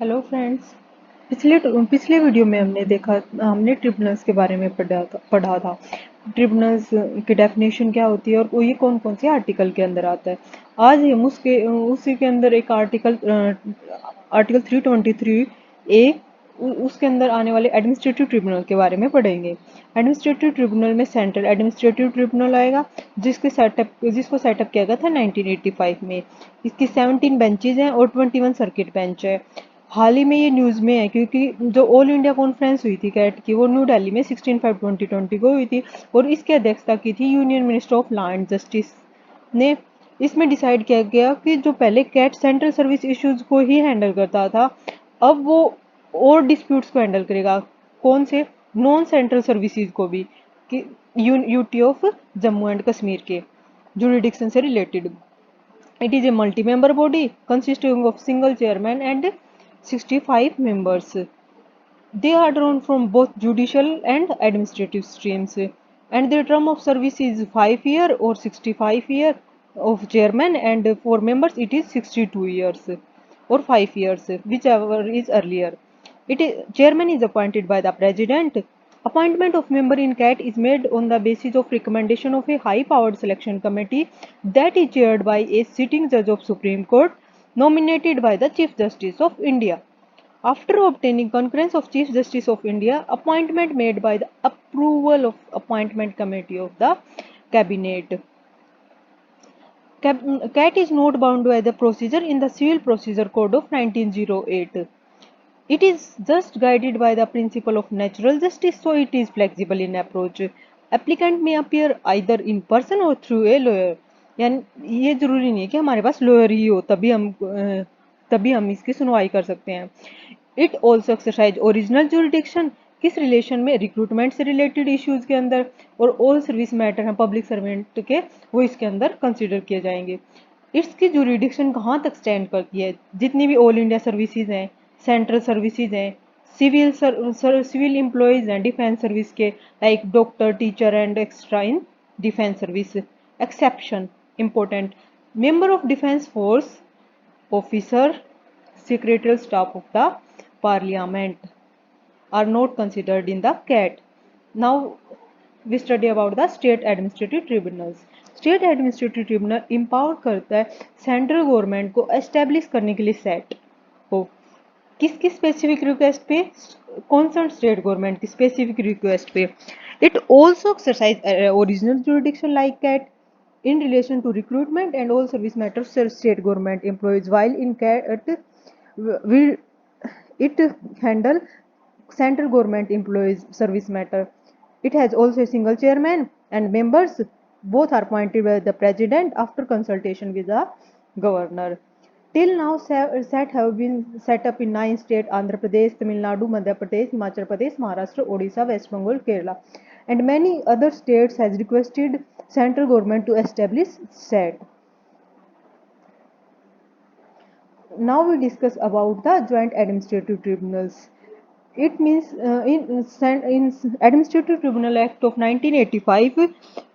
Hello friends. पिछले video में हमने ट्रिब्यूनल्स के बारे में पढ़ा था। ट्रिब्यूनल्स की डेफिनेशन क्या होती है और वो ये कौन कौन से आर्टिकल के अंदर आता है। आज हम उसी के अंदर एक आर्टिकल 323 ए उसके अंदर आने वाले एडमिनिस्ट्रेटिव ट्रिब्यूनल के बारे में पढ़ेंगे। एडमिनिस्ट्रेटिव ट्रिब्यूनल में सेंट्रल एडमिनिस्ट्रेटिव ट्रिब्यूनल आएगा, जिसको सेटअप किया गया था 1985 में। इसकी 17 बेंचेज हैं और 21 सर्किट बेंच है। हाल ही में ये न्यूज़ में है क्योंकि जो ऑल इंडिया कॉन्फ्रेंस हुई थी कैट की, वो न्यू दिल्ली में 16/5/2020 को हुई थी और इसकी अध्यक्षता की थी union minister of law and justice ने। इसमें डिसाइड किया गया कि जो पहले कैट सेंट्रल सर्विस इश्यूज को ही हैंडल करता था, अब वो और डिस्प्यूट्स को हैंडल करेगा। कौन से? नॉन सेंट्रल सर्विसेज को भी, कि UT of Jammu and Kashmir के जुरिडिक्शन से related. It is a multi-member body consisting of single chairman and 65 members. They are drawn from both judicial and administrative streams, and their term of service is 5 years or 65 years of chairman, and for members it is 62 years or 5 years, whichever is earlier. Chairman is appointed by the president. Appointment of member in CAT is made on the basis of recommendation of a high-powered selection committee that is chaired by a sitting judge of Supreme Court nominated by the Chief Justice of India. After obtaining concurrence of Chief Justice of India, appointment made by the approval of appointment committee of the cabinet. CAT is not bound by the procedure in the Civil Procedure Code of 1908. It is just guided by the principle of natural justice, so it is flexible in approach. Applicant may appear either in person or through a lawyer. यानी ये जरूरी नहीं है कि हमारे पास lawyer ही हो तभी हम इसकी सुनवाई कर सकते हैं। It also exercise original jurisdiction, किस रिलेशन में? रिक्रूटमेंट से रिलेटेड इश्यूज के अंदर, और ऑल सर्विस मैटर हैं पब्लिक सर्वेंट के, वो इसके अंदर कंसिडर किए जाएंगे। इसकी जुरिडिक्शन कहाँ तक स्टैंड करती है? जितनी भी ऑल इंडिया सर्विसेज हैं, सेंट्रल सर्विसेज हैं, सिविल एम्प्लॉयज हैं डिफेंस सर्विस के, like doctor, teacher and extra in defence service. Exception important: member of defence force, officer, secretarial staff of the parliament are not considered in the CAT. Now we study about the state administrative tribunals. State administrative tribunal empower करता है central government को establish करने के लिए set हो। किसकी specific request पे? Concern state government की स्पेसिफिक रिक्वेस्ट पे। It also exercise original jurisdiction like CAT in relation to recruitment and all service matters state government employees, while in CAT will it handle central government employees service matter. It has also a single chairman and members both are appointed by the president after consultation with the governor. Till now, SAT have been set up in 9 states: Andhra Pradesh, Tamil Nadu, Madhya Pradesh, Himachal Pradesh, Maharashtra, Odisha, West Bengal, Kerala, and many other states has requested central government to establish SAT. Now we discuss about the joint administrative tribunals. It means in administrative tribunal act of 1985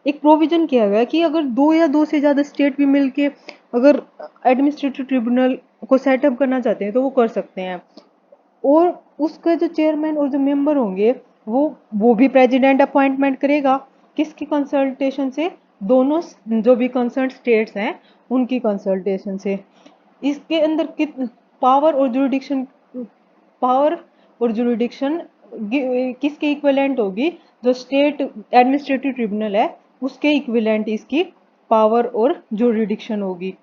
एक provision किया गया कि अगर दो या दो से ज़्यादा स्टेट भी मिलके अगर एडमिनिस्ट्रेटिव ट्रिब्यूनल को सेटअप करना चाहते हैं तो वो कर सकते हैं, और उसके जो चेयरमैन और जो मेंबर होंगे वो भी प्रेसिडेंट अपॉइंटमेंट करेगा। किसकी कंसल्टेशन से? दोनों जो भी कंसर्न स्टेट्स हैं उनकी कंसल्टेशन से। इसके अंदर पावर और जुरिडिक्शन पावर और जुरिडिक्शन किसके इक्विवेलेंट होगी? जो स्टेट एडमिनिस्ट्रेटिव ट्रिब्यूनल है उसके इक्विवेलेंट इसकी पावर और जुरिडिक्शन होगी।